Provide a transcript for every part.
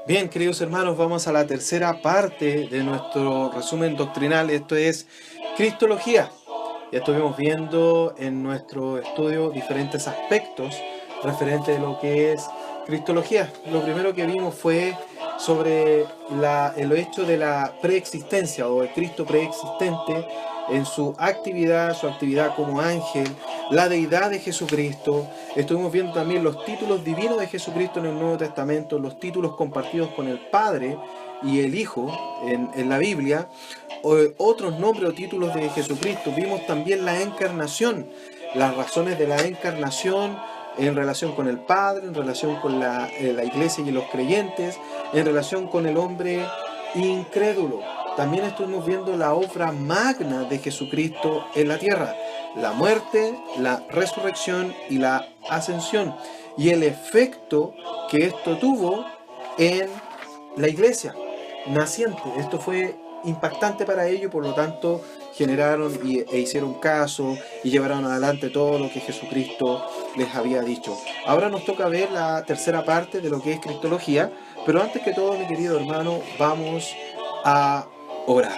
Bien, queridos hermanos, vamos a la tercera parte de nuestro resumen doctrinal. Esto es Cristología. Ya estuvimos viendo en nuestro estudio diferentes aspectos referentes a lo que es Cristología. Lo primero que vimos fue sobre el hecho de la preexistencia o el Cristo preexistente en su actividad como ángel, la deidad de Jesucristo. Estuvimos viendo también los títulos divinos de Jesucristo en el Nuevo Testamento, los títulos compartidos con el Padre y el Hijo en la Biblia, otros nombres o títulos de Jesucristo. Vimos también la encarnación, las razones de la encarnación en relación con el Padre, en relación con la iglesia y los creyentes, en relación con el hombre incrédulo. También estuvimos viendo la obra magna de Jesucristo en la tierra, la muerte, la resurrección y la ascensión, y el efecto que esto tuvo en la iglesia naciente. Esto fue impactante para ellos, por lo tanto generaron e hicieron caso y llevaron adelante todo lo que Jesucristo les había dicho. Ahora nos toca ver la tercera parte de lo que es Cristología, pero antes que todo, mi querido hermano, vamos a orar.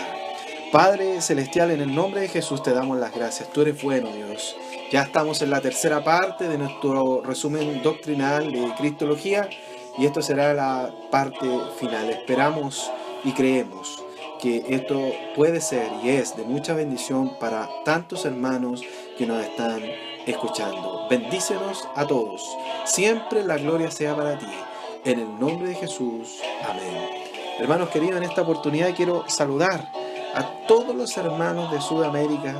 Padre Celestial, en el nombre de Jesús te damos las gracias. Tú eres bueno, Dios. Ya estamos en la tercera parte de nuestro resumen doctrinal de Cristología y esto será la parte final. Esperamos y creemos que esto puede ser y es de mucha bendición para tantos hermanos que nos están escuchando. Bendícenos a todos. Siempre la gloria sea para ti. En el nombre de Jesús. Amén. Hermanos queridos, en esta oportunidad quiero saludar a todos los hermanos de Sudamérica,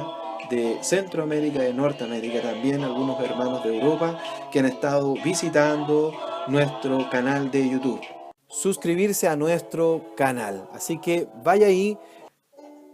de Centroamérica, de Norteamérica, también algunos hermanos de Europa que han estado visitando nuestro canal de YouTube. Suscribirse a nuestro canal. Así que vaya ahí,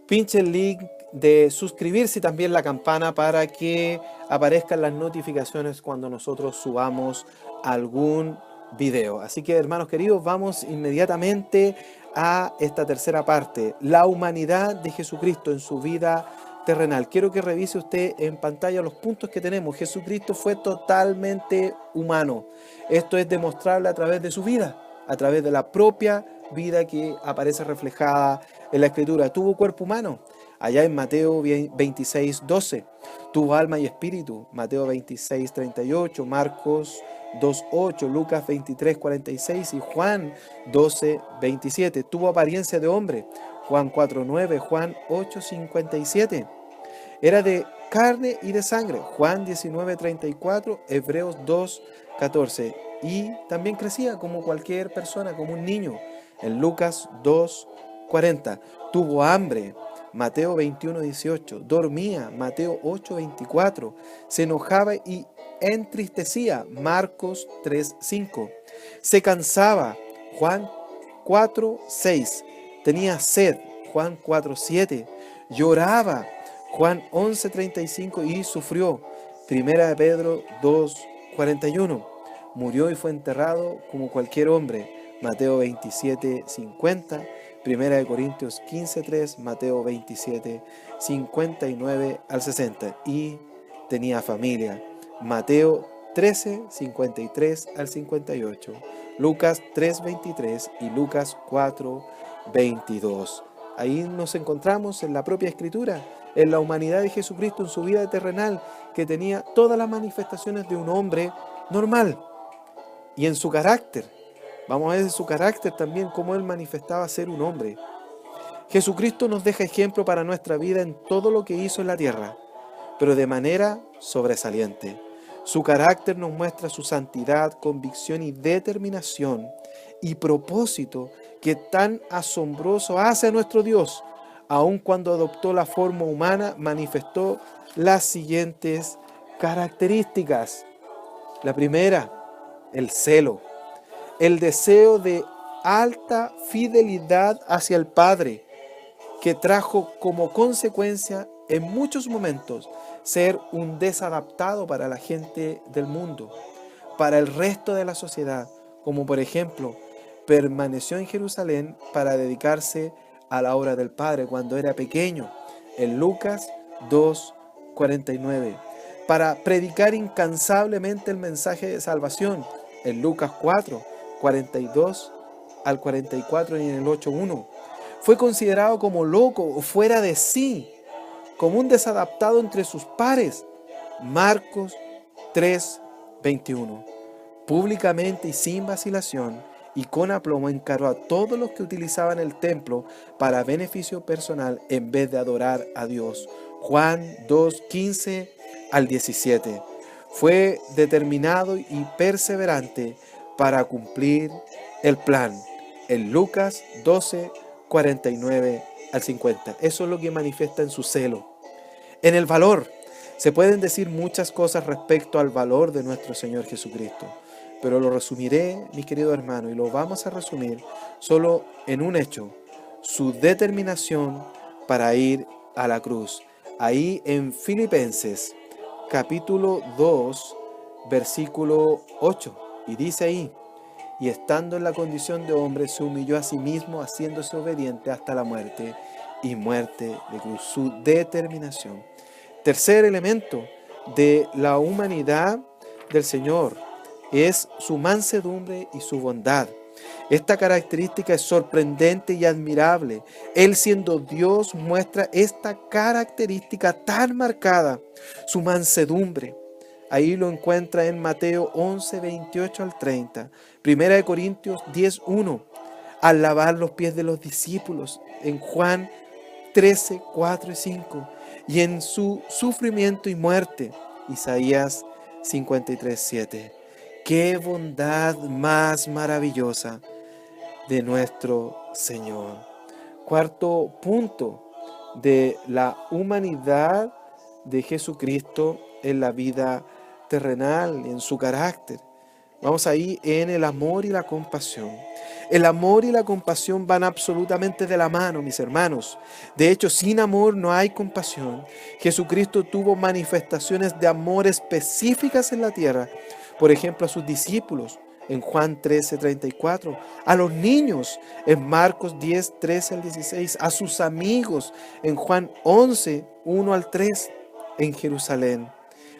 pinche el link de suscribirse y también la campana para que aparezcan las notificaciones cuando nosotros subamos algún video. Así que, hermanos queridos, vamos inmediatamente a esta tercera parte, la humanidad de Jesucristo en su vida terrenal. Quiero que revise usted en pantalla los puntos que tenemos. Jesucristo fue totalmente humano. Esto es demostrable a través de su vida, a través de la propia vida que aparece reflejada en la Escritura. Tuvo cuerpo humano, allá en Mateo 26:12. Tuvo alma y espíritu, Mateo 26:38, Marcos 2:8, Lucas 23:46 y Juan 12:27. Tuvo apariencia de hombre, Juan 4:9, Juan 8:57. Era de carne y de sangre, Juan 19:34, Hebreos 2:14. Y también crecía como cualquier persona, como un niño, en Lucas 2:40. Tuvo hambre, Mateo 21:18. Dormía, Mateo 8:24. Se enojaba y entristecía, Marcos 3:5. Se cansaba, Juan 4:6. Tenía sed, Juan 4:7. Lloraba, Juan 11:35. Y sufrió, Primera de Pedro 2:41. Murió y fue enterrado como cualquier hombre, Mateo 27:50. Primera de Corintios 15:3, Mateo 27:59 al 60. Y tenía familia, Mateo 13:53 al 58, Lucas 3:23 y Lucas 4:22. Ahí nos encontramos en la propia Escritura, en la humanidad de Jesucristo en su vida terrenal, que tenía todas las manifestaciones de un hombre normal. Y en su carácter, vamos a ver su carácter también, cómo él manifestaba ser un hombre. Jesucristo nos deja ejemplo para nuestra vida en todo lo que hizo en la tierra, pero de manera sobresaliente. Su carácter nos muestra su santidad, convicción y determinación y propósito que tan asombroso hace a nuestro Dios. Aun cuando adoptó la forma humana, manifestó las siguientes características. La primera, el celo, el deseo de alta fidelidad hacia el Padre, que trajo como consecuencia en muchos momentos ser un desadaptado para la gente del mundo, para el resto de la sociedad, como por ejemplo, permaneció en Jerusalén para dedicarse a la obra del Padre cuando era pequeño, en Lucas 2:49, para predicar incansablemente el mensaje de salvación, en Lucas 4, 42 al 44 y en el 8:1. Fue considerado como loco o fuera de sí, como un desadaptado entre sus pares. Marcos 3:21. Públicamente y sin vacilación y con aplomo encaró a todos los que utilizaban el templo para beneficio personal en vez de adorar a Dios. Juan 2:15 al 17. Fue determinado y perseverante para cumplir el plan. En Lucas 12:49 al 50. Eso es lo que manifiesta en su celo. En el valor. Se pueden decir muchas cosas respecto al valor de nuestro Señor Jesucristo, pero lo resumiré, mi querido hermano, y lo vamos a resumir solo en un hecho: su determinación para ir a la cruz. Ahí en Filipenses capítulo 2, versículo 8, y dice ahí: y estando en la condición de hombre, se humilló a sí mismo, haciéndose obediente hasta la muerte, y muerte de cruz. Su determinación. Tercer elemento de la humanidad del Señor es su mansedumbre y su bondad. Esta característica es sorprendente y admirable. Él, siendo Dios, muestra esta característica tan marcada, su mansedumbre. Ahí lo encuentra en Mateo 11:28 al 30, 1 Corintios 10:1, al lavar los pies de los discípulos, en Juan 13:4 y 5, y en su sufrimiento y muerte, Isaías 53:7. ¡Qué bondad más maravillosa de nuestro Señor! Cuarto punto de la humanidad de Jesucristo en la vida terrenal, en su carácter. Vamos ahí en el amor y la compasión. El amor y la compasión van absolutamente de la mano, mis hermanos. De hecho, sin amor no hay compasión. Jesucristo tuvo manifestaciones de amor específicas en la tierra. Por ejemplo, a sus discípulos en Juan 13:34, a los niños en Marcos 10:13 al 16, a sus amigos en Juan 11:1 al 3, en Jerusalén,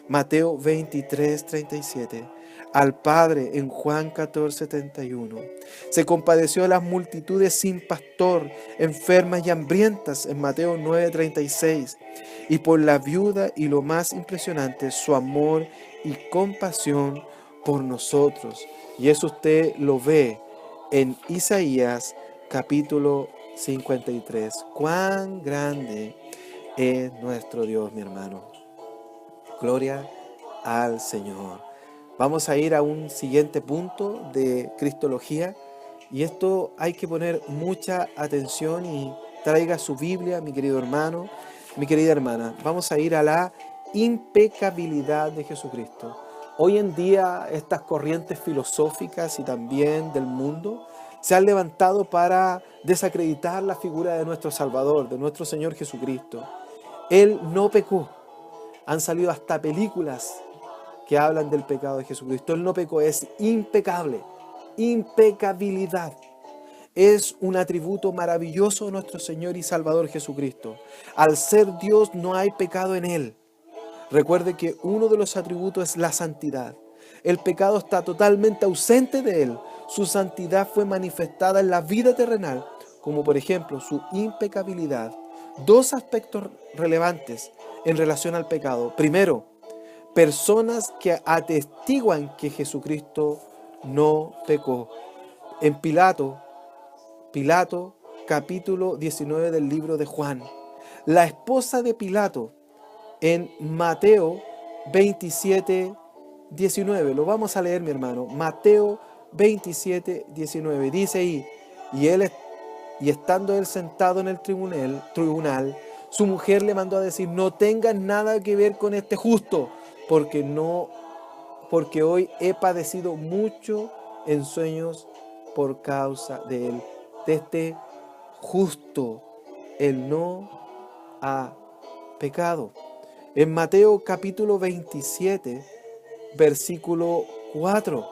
Mateo 23:37, al Padre en Juan 14:31. Se compadeció de las multitudes sin pastor, enfermas y hambrientas en Mateo 9:36. Y por la viuda, y lo más impresionante, su amor y compasión por nosotros. Y eso usted lo ve en Isaías capítulo 53. ¡Cuán grande es nuestro Dios, mi hermano! Gloria al Señor. Vamos a ir a un siguiente punto de cristología, y esto hay que poner mucha atención, y traiga su Biblia, mi querido hermano, mi querida hermana. Vamos a ir a la impecabilidad de Jesucristo. Hoy en día estas corrientes filosóficas y también del mundo se han levantado para desacreditar la figura de nuestro Salvador, de nuestro Señor Jesucristo. Él no pecó. Han salido hasta películas que hablan del pecado de Jesucristo. Él no pecó, es impecable. Impecabilidad. Es un atributo maravilloso de nuestro Señor y Salvador Jesucristo. Al ser Dios no hay pecado en Él. Recuerde que uno de los atributos es la santidad. El pecado está totalmente ausente de Él. Su santidad fue manifestada en la vida terrenal, como por ejemplo su impecabilidad. Dos aspectos relevantes en relación al pecado. Primero, personas que atestiguan que Jesucristo no pecó. En Pilato capítulo 19 del libro de Juan. La esposa de Pilato en Mateo 27:19. Lo vamos a leer, mi hermano. Mateo 27:19. Dice ahí: y estando él sentado en el tribunal, su mujer le mandó a decir: no tengas nada que ver con este justo, porque hoy he padecido mucho en sueños por causa de él. De este justo, él no ha pecado. En Mateo capítulo 27, versículo 4,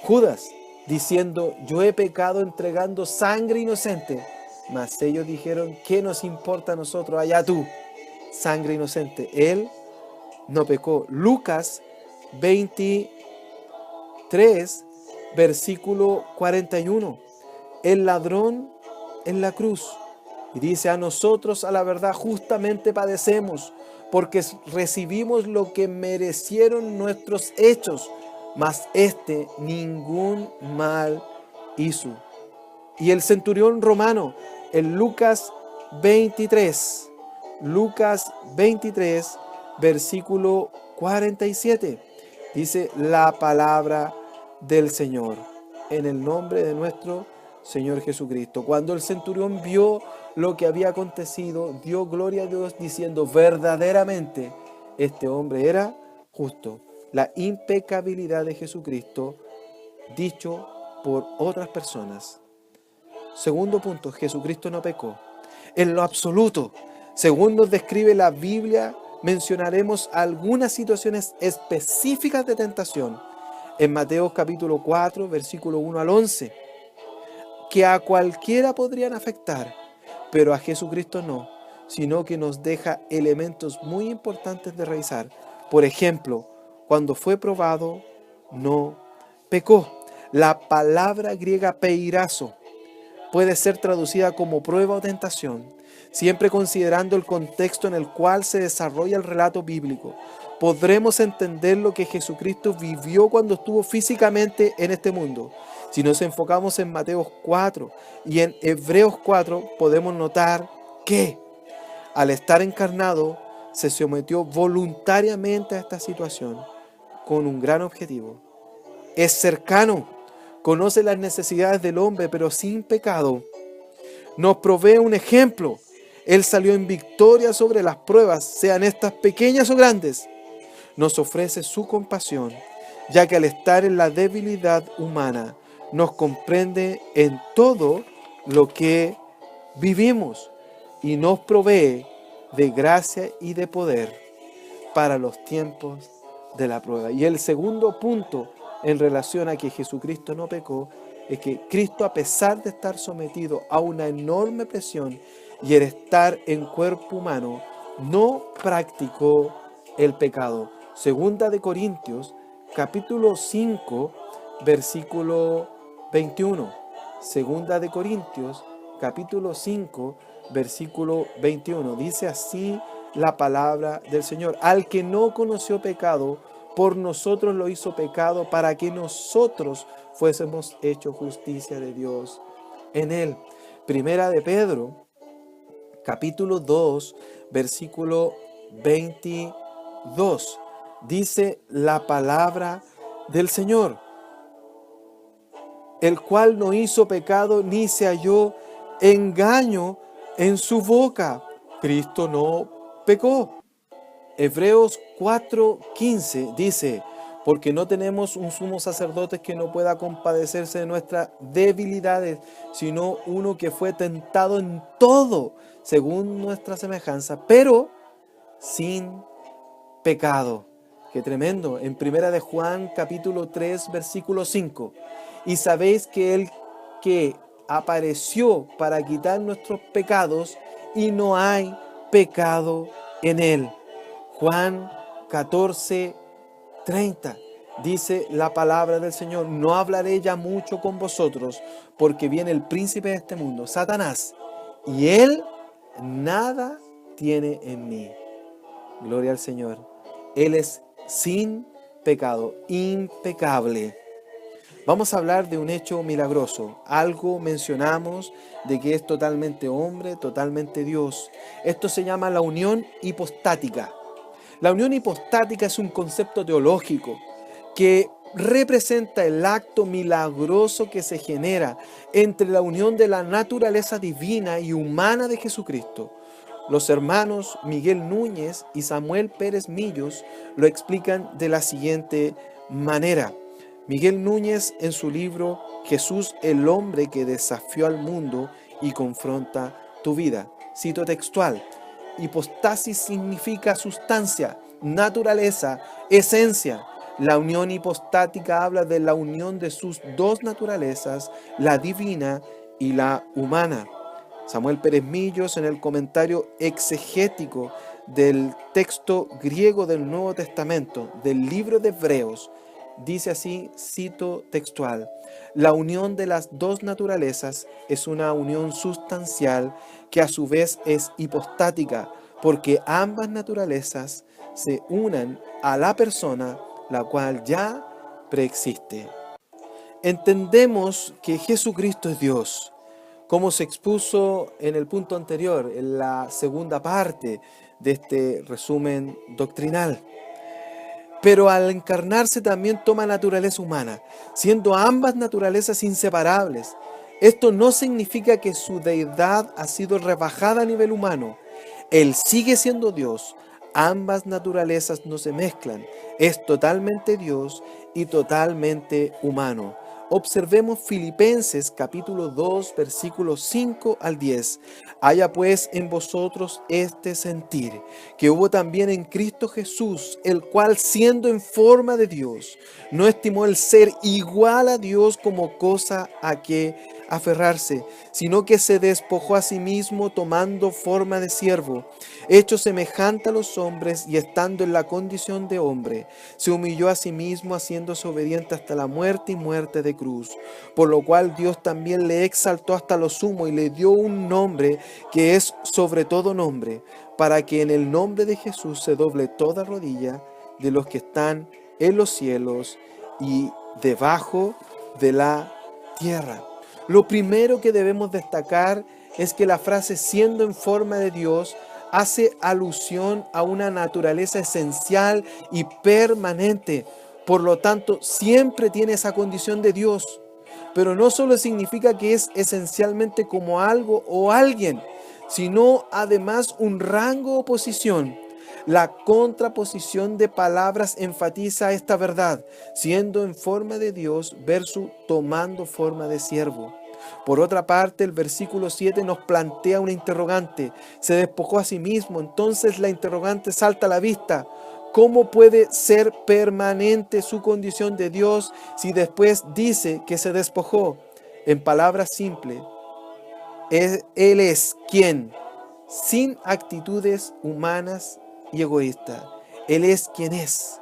Judas diciendo: yo he pecado entregando sangre inocente. Mas ellos dijeron: ¿qué nos importa a nosotros? Allá tú, sangre inocente. Él no pecó. Lucas 23, versículo 41. El ladrón en la cruz. Y dice, a nosotros a la verdad justamente padecemos, porque recibimos lo que merecieron nuestros hechos, mas éste ningún mal hizo. Y el centurión romano, en Lucas 23, versículo 47, dice la palabra del Señor, en el nombre de nuestro Señor Jesucristo. Cuando el centurión vio lo que había acontecido, dio gloria a Dios diciendo, verdaderamente este hombre era justo. La impecabilidad de Jesucristo, dicho por otras personas. Segundo punto, Jesucristo no pecó. En lo absoluto, según nos describe la Biblia, mencionaremos algunas situaciones específicas de tentación en Mateo capítulo 4, versículo 1 al 11, que a cualquiera podrían afectar, pero a Jesucristo no, sino que nos deja elementos muy importantes de revisar. Por ejemplo, cuando fue probado, no pecó. La palabra griega peirazo puede ser traducida como prueba o tentación, siempre considerando el contexto en el cual se desarrolla el relato bíblico. Podremos entender lo que Jesucristo vivió cuando estuvo físicamente en este mundo. Si nos enfocamos en Mateo 4 y en Hebreos 4, podemos notar que al estar encarnado, se sometió voluntariamente a esta situación con un gran objetivo. Es cercano, conoce las necesidades del hombre, pero sin pecado. Nos provee un ejemplo. Él salió en victoria sobre las pruebas, sean estas pequeñas o grandes. Nos ofrece su compasión, ya que al estar en la debilidad humana, nos comprende en todo lo que vivimos y nos provee de gracia y de poder para los tiempos de la prueba. Y el segundo punto en relación a que Jesucristo no pecó es que Cristo, a pesar de estar sometido a una enorme presión y el estar en cuerpo humano, no practicó el pecado. Segunda de Corintios, capítulo 5, versículo 21. Segunda de Corintios, capítulo 5, versículo 21. Dice así la palabra del Señor. Al que no conoció pecado, por nosotros lo hizo pecado, para que nosotros fuésemos hechos justicia de Dios en él. Primera de Pedro, capítulo 2, versículo 22. Dice la palabra del Señor, el cual no hizo pecado ni se halló engaño en su boca. Cristo no pecó. Hebreos 4:15 dice, porque no tenemos un sumo sacerdote que no pueda compadecerse de nuestras debilidades, sino uno que fue tentado en todo, según nuestra semejanza, pero sin pecado. Qué tremendo. En Primera de Juan, capítulo 3, versículo 5. Y sabéis que el que apareció para quitar nuestros pecados, y no hay pecado en él. Juan 14:30. Dice la palabra del Señor, no hablaré ya mucho con vosotros, porque viene el príncipe de este mundo, Satanás, y él nada tiene en mí. Gloria al Señor. Él es sin pecado, impecable. Vamos a hablar de un hecho milagroso. Algo mencionamos de que es totalmente hombre, totalmente Dios. Esto se llama la unión hipostática. La unión hipostática es un concepto teológico que representa el acto milagroso que se genera entre la unión de la naturaleza divina y humana de Jesucristo. Los hermanos Miguel Núñez y Samuel Pérez Millos lo explican de la siguiente manera. Miguel Núñez, en su libro Jesús, el hombre que desafió al mundo y confronta tu vida. Cito textual: hipostasis significa sustancia, naturaleza, esencia. La unión hipostática habla de la unión de sus dos naturalezas, la divina y la humana. Samuel Pérez Millos, en el comentario exegético del texto griego del Nuevo Testamento, del libro de Hebreos, Dice así, cito textual: la unión de las dos naturalezas es una unión sustancial que a su vez es hipostática, porque ambas naturalezas se unen a la persona, la cual ya preexiste. Entendemos que Jesucristo es Dios, como se expuso en el punto anterior, en la segunda parte de este resumen doctrinal. Pero al encarnarse también toma naturaleza humana, siendo ambas naturalezas inseparables. Esto no significa que su deidad ha sido rebajada a nivel humano. Él sigue siendo Dios. Ambas naturalezas no se mezclan. Es totalmente Dios y totalmente humano. Observemos Filipenses capítulo 2, versículos 5 al 10. Haya pues en vosotros este sentir, que hubo también en Cristo Jesús, el cual siendo en forma de Dios, no estimó el ser igual a Dios como cosa a que aferrarse, sino que se despojó a sí mismo tomando forma de siervo, hecho semejante a los hombres y estando en la condición de hombre, se humilló a sí mismo haciéndose obediente hasta la muerte y muerte de cruz, por lo cual Dios también le exaltó hasta lo sumo y le dio un nombre que es sobre todo nombre, para que en el nombre de Jesús se doble toda rodilla de los que están en los cielos y debajo de la tierra. Lo primero que debemos destacar es que la frase siendo en forma de Dios hace alusión a una naturaleza esencial y permanente. Por lo tanto, siempre tiene esa condición de Dios. Pero no solo significa que es esencialmente como algo o alguien, sino además un rango o posición. La contraposición de palabras enfatiza esta verdad, siendo en forma de Dios versus tomando forma de siervo. Por otra parte, el versículo 7 nos plantea una interrogante. Se despojó a sí mismo, entonces la interrogante salta a la vista. ¿Cómo puede ser permanente su condición de Dios si después dice que se despojó? En palabras simples, Él es quien, sin actitudes humanas y egoístas, Él es quien es.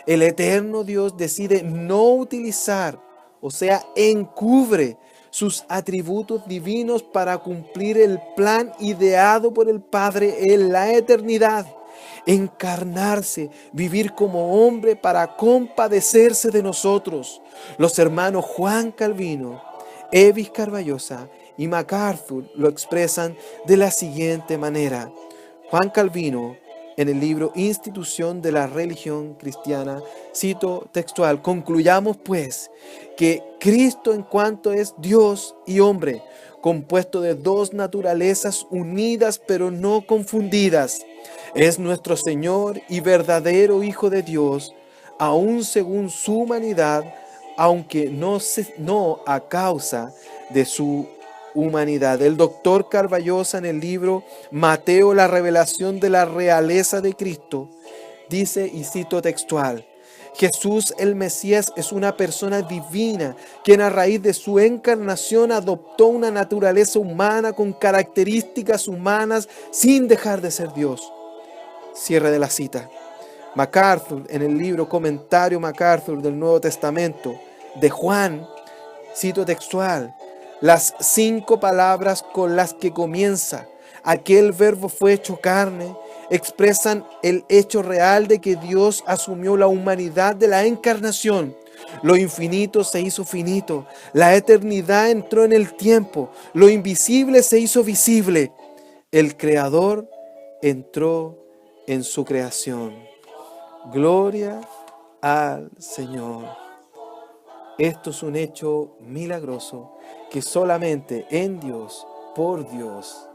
El eterno Dios decide no utilizar, o sea, encubre sus atributos divinos para cumplir el plan ideado por el Padre en la eternidad. Encarnarse, vivir como hombre para compadecerse de nosotros. Los hermanos Juan Calvino, Evis Carballosa y MacArthur lo expresan de la siguiente manera. Juan Calvino, en el libro Institución de la Religión Cristiana, cito textual: concluyamos pues que Cristo en cuanto es Dios y hombre, compuesto de dos naturalezas unidas pero no confundidas, es nuestro Señor y verdadero Hijo de Dios, aún según su humanidad, aunque no a causa de su humanidad. El doctor Carballosa, en el libro Mateo, la revelación de la realeza de Cristo, dice, y cito textual: Jesús el Mesías es una persona divina, quien a raíz de su encarnación adoptó una naturaleza humana con características humanas sin dejar de ser Dios. Cierre de la cita. MacArthur, en el libro Comentario MacArthur del Nuevo Testamento de Juan, cito textual: las 5 palabras con las que comienza aquel verbo fue hecho carne expresan el hecho real de que Dios asumió la humanidad de la encarnación. Lo infinito se hizo finito, la eternidad entró en el tiempo, lo invisible se hizo visible. El Creador entró en su creación. Gloria al Señor. Esto es un hecho milagroso que solamente en Dios, por Dios,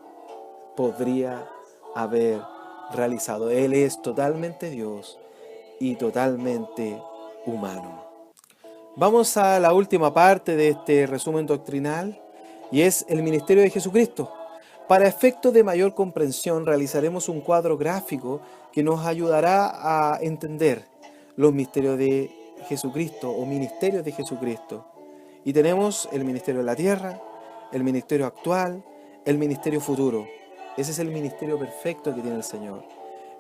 podría haber realizado. Él es totalmente Dios y totalmente humano. Vamos a la última parte de este resumen doctrinal y es el ministerio de Jesucristo. Para efectos de mayor comprensión realizaremos un cuadro gráfico que nos ayudará a entender los misterios de Jesucristo o ministerios de Jesucristo. Y tenemos el ministerio de la tierra, el ministerio actual, el ministerio futuro. Ese es el ministerio perfecto que tiene el Señor.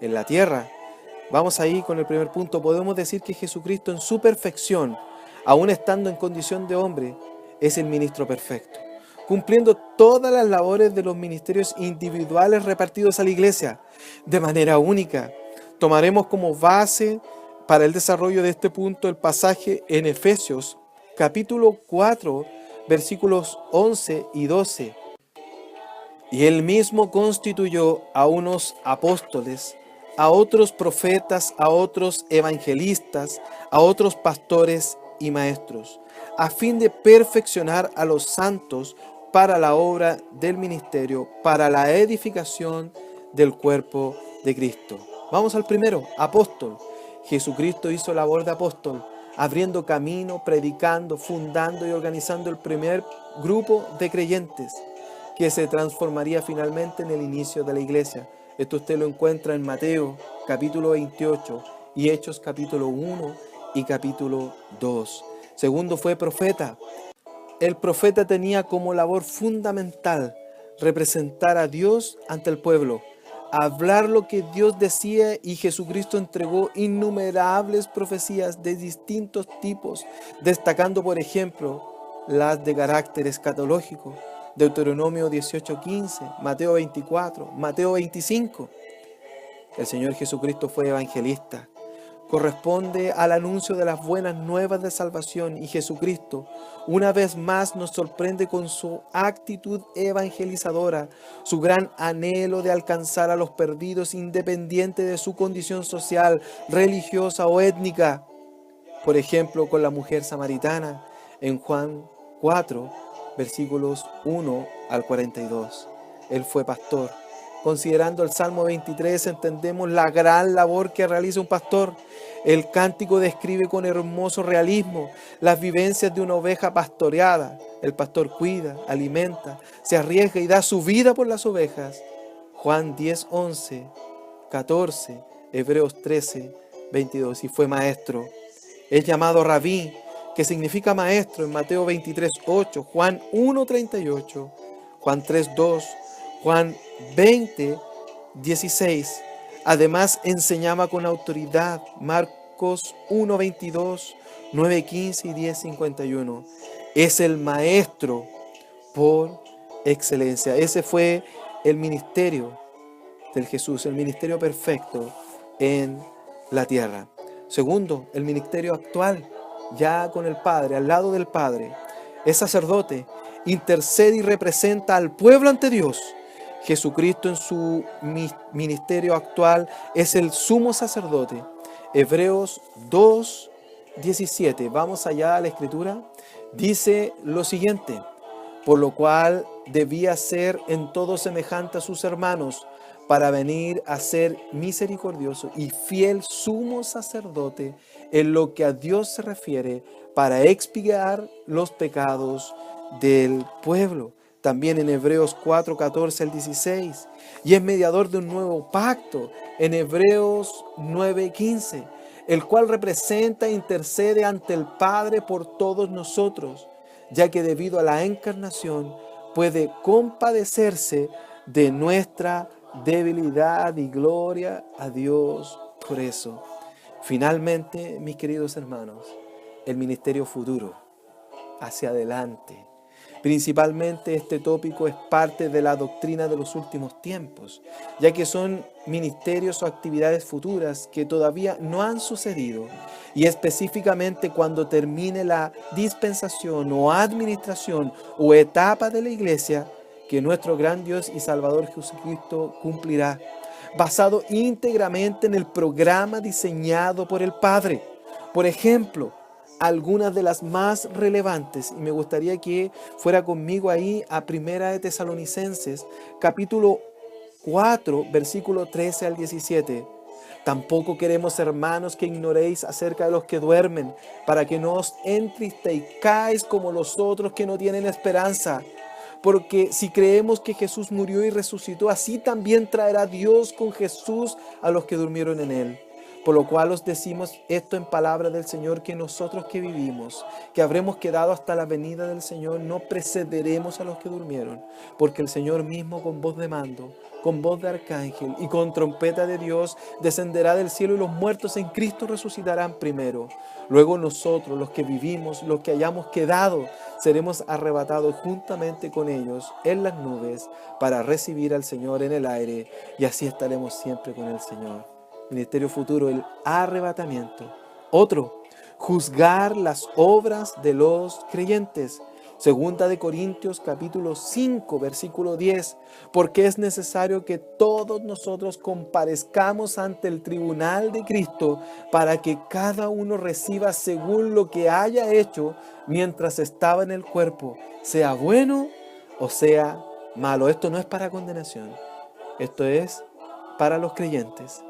En la tierra Vamos ahí con el primer punto. Podemos decir que Jesucristo en su perfección, aún estando en condición de hombre, es el ministro perfecto, cumpliendo todas las labores de los ministerios individuales repartidos a la iglesia de manera única. Tomaremos como base para el desarrollo de este punto el pasaje en Efesios capítulo 4, versículos 11 y 12. Y él mismo constituyó a unos apóstoles, a otros profetas, a otros evangelistas, a otros pastores y maestros, a fin de perfeccionar a los santos para la obra del ministerio, para la edificación del cuerpo de Cristo. Vamos al primero, apóstol. Jesucristo hizo labor de apóstol, abriendo camino, predicando, fundando y organizando el primer grupo de creyentes que se transformaría finalmente en el inicio de la iglesia. Esto usted lo encuentra en Mateo capítulo 28 y Hechos capítulo 1 y capítulo 2. Segundo, fue profeta. El profeta tenía como labor fundamental representar a Dios ante el pueblo, hablar lo que Dios decía, y Jesucristo entregó innumerables profecías de distintos tipos, destacando por ejemplo las de carácter escatológico. Deuteronomio 18:15, Mateo 24, Mateo 25. El Señor Jesucristo fue evangelista. Corresponde al anuncio de las buenas nuevas de salvación, y Jesucristo una vez más nos sorprende con su actitud evangelizadora, su gran anhelo de alcanzar a los perdidos independiente de su condición social, religiosa o étnica. Por ejemplo, con la mujer samaritana en Juan 4, versículos 1 al 42. Él fue pastor. Considerando el Salmo 23, entendemos la gran labor que realiza un pastor. El cántico describe con hermoso realismo las vivencias de una oveja pastoreada. El pastor cuida, alimenta, se arriesga y da su vida por las ovejas. Juan 10, 11, 14, Hebreos 13, 22. Y fue maestro. Es llamado rabí, que significa maestro, en Mateo 23, 8, Juan 1, 38, Juan 3, 2, Juan 20, 16. Además enseñaba con autoridad, Marcos 1, 22, 9, 15 y 10, 51. Es el maestro por excelencia. Ese fue el ministerio del Jesús, el ministerio perfecto en la tierra. Segundo, el ministerio actual, ya con el Padre, al lado del Padre. Es sacerdote, intercede y representa al pueblo ante Dios. Jesucristo en su ministerio actual es el sumo sacerdote. Hebreos 2, 17. Vamos allá a la Escritura. Dice lo siguiente: por lo cual debía ser en todo semejante a sus hermanos, para venir a ser misericordioso y fiel sumo sacerdote en lo que a Dios se refiere, para expiar los pecados del pueblo. También en Hebreos 4, 14 al 16. Y es mediador de un nuevo pacto en Hebreos 9, 15, el cual representa e intercede ante el Padre por todos nosotros, ya que debido a la encarnación puede compadecerse de nuestra debilidad, y gloria a Dios por eso. Finalmente, mis queridos hermanos, el ministerio futuro, hacia adelante. Principalmente este tópico es parte de la doctrina de los últimos tiempos, ya que son ministerios o actividades futuras que todavía no han sucedido, y específicamente cuando termine la dispensación o administración o etapa de la iglesia que nuestro gran Dios y Salvador Jesucristo cumplirá, basado íntegramente en el programa diseñado por el Padre. Por ejemplo, algunas de las más relevantes, y me gustaría que fuera conmigo ahí a Primera de Tesalonicenses, capítulo 4, versículo 13 al 17. Tampoco queremos, hermanos, que ignoréis acerca de los que duermen, para que no os entristezcáis como los otros que no tienen esperanza. Porque si creemos que Jesús murió y resucitó, así también traerá Dios con Jesús a los que durmieron en él. Por lo cual os decimos esto en palabra del Señor, que nosotros que vivimos, que habremos quedado hasta la venida del Señor, no precederemos a los que durmieron, porque el Señor mismo con voz de mando, con voz de arcángel y con trompeta de Dios descenderá del cielo, y los muertos en Cristo resucitarán primero. Luego nosotros, los que vivimos, los que hayamos quedado, seremos arrebatados juntamente con ellos en las nubes para recibir al Señor en el aire, y así estaremos siempre con el Señor. Ministerio futuro, el arrebatamiento. Otro, juzgar las obras de los creyentes. Segunda de Corintios capítulo 5, versículo 10. Porque es necesario que todos nosotros comparezcamos ante el tribunal de Cristo para que cada uno reciba según lo que haya hecho mientras estaba en el cuerpo, sea bueno o sea malo. Esto no es para condenación, esto es para los creyentes.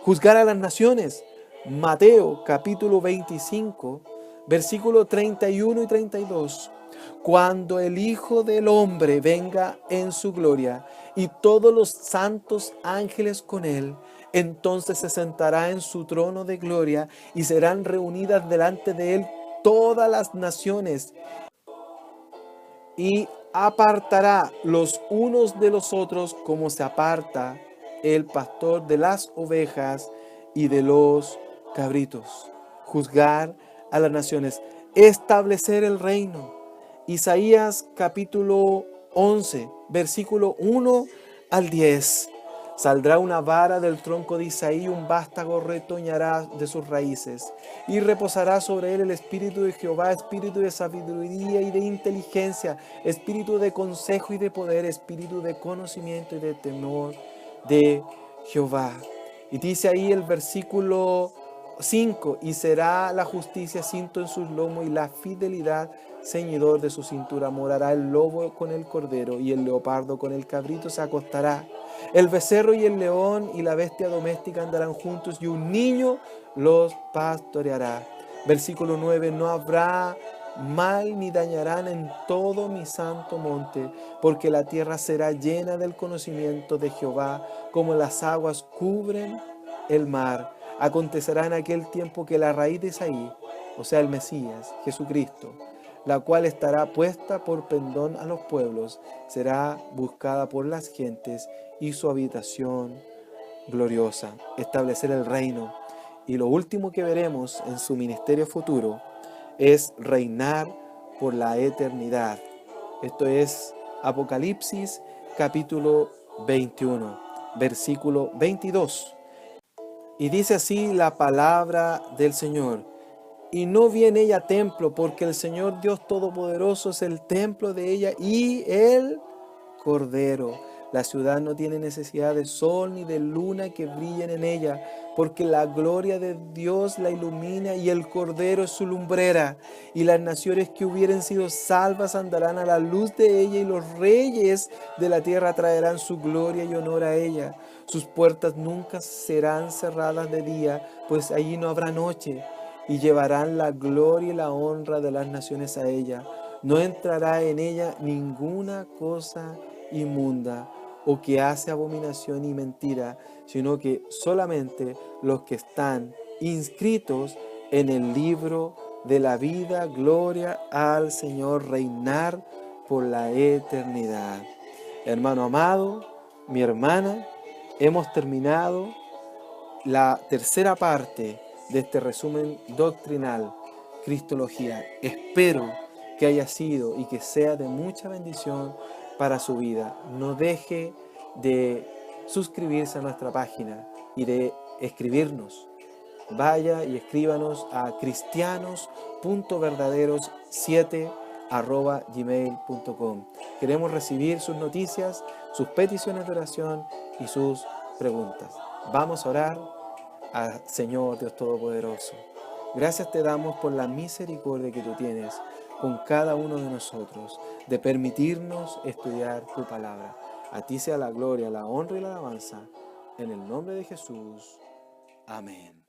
Juzgar a las naciones. Mateo capítulo 25, versículo 31 y 32. Cuando el Hijo del Hombre venga en su gloria y todos los santos ángeles con él, entonces se sentará en su trono de gloria y serán reunidas delante de él todas las naciones, y apartará los unos de los otros como se aparta el pastor de las ovejas y de los cabritos. Juzgar a las naciones, establecer el reino. Isaías capítulo 11, versículo 1 al 10. Saldrá una vara del tronco de Isaí, un vástago retoñará de sus raíces, y reposará sobre él el espíritu de Jehová, espíritu de sabiduría y de inteligencia, espíritu de consejo y de poder, espíritu de conocimiento y de temor de Jehová. Y dice ahí el versículo 5, y será la justicia cinto en sus lomos y la fidelidad ceñidor de su cintura. Morará el lobo con el cordero y el leopardo con el cabrito se acostará. El becerro y el león y la bestia doméstica andarán juntos, y un niño los pastoreará. Versículo 9, no habrá mal ni dañarán en todo mi santo monte, porque la tierra será llena del conocimiento de Jehová, como las aguas cubren el mar. Acontecerá en aquel tiempo que la raíz de Isaí, o sea el Mesías, Jesucristo, la cual estará puesta por pendón a los pueblos, será buscada por las gentes, y su habitación gloriosa, establecer el reino. Y lo último que veremos en su ministerio futuro es reinar por la eternidad. Esto es Apocalipsis capítulo 21, versículo 22. Y dice así la palabra del Señor: y no vi en ella templo, porque el Señor Dios Todopoderoso es el templo de ella y el Cordero. La ciudad no tiene necesidad de sol ni de luna que brillen en ella, porque la gloria de Dios la ilumina y el Cordero es su lumbrera. Y las naciones que hubieren sido salvas andarán a la luz de ella, y los reyes de la tierra traerán su gloria y honor a ella. Sus puertas nunca serán cerradas de día, pues allí no habrá noche. Y llevarán la gloria y la honra de las naciones a ella. No entrará en ella ninguna cosa inmunda o que hace abominación y mentira, sino que solamente los que están inscritos en el libro de la vida. Gloria al Señor, reinar por la eternidad. Hermano amado, mi hermana, hemos terminado la tercera parte de este resumen doctrinal, Cristología. Espero que haya sido y que sea de mucha bendición para su vida. No deje de suscribirse a nuestra página y de escribirnos. Vaya y escríbanos a cristianos.verdaderos7@gmail.com. Queremos recibir sus noticias, sus peticiones de oración y sus preguntas. Vamos a orar al Señor Dios Todopoderoso. Gracias te damos por la misericordia que tú tienes con cada uno de nosotros, de permitirnos estudiar tu palabra. A ti sea la gloria, la honra y la alabanza, en el nombre de Jesús. Amén.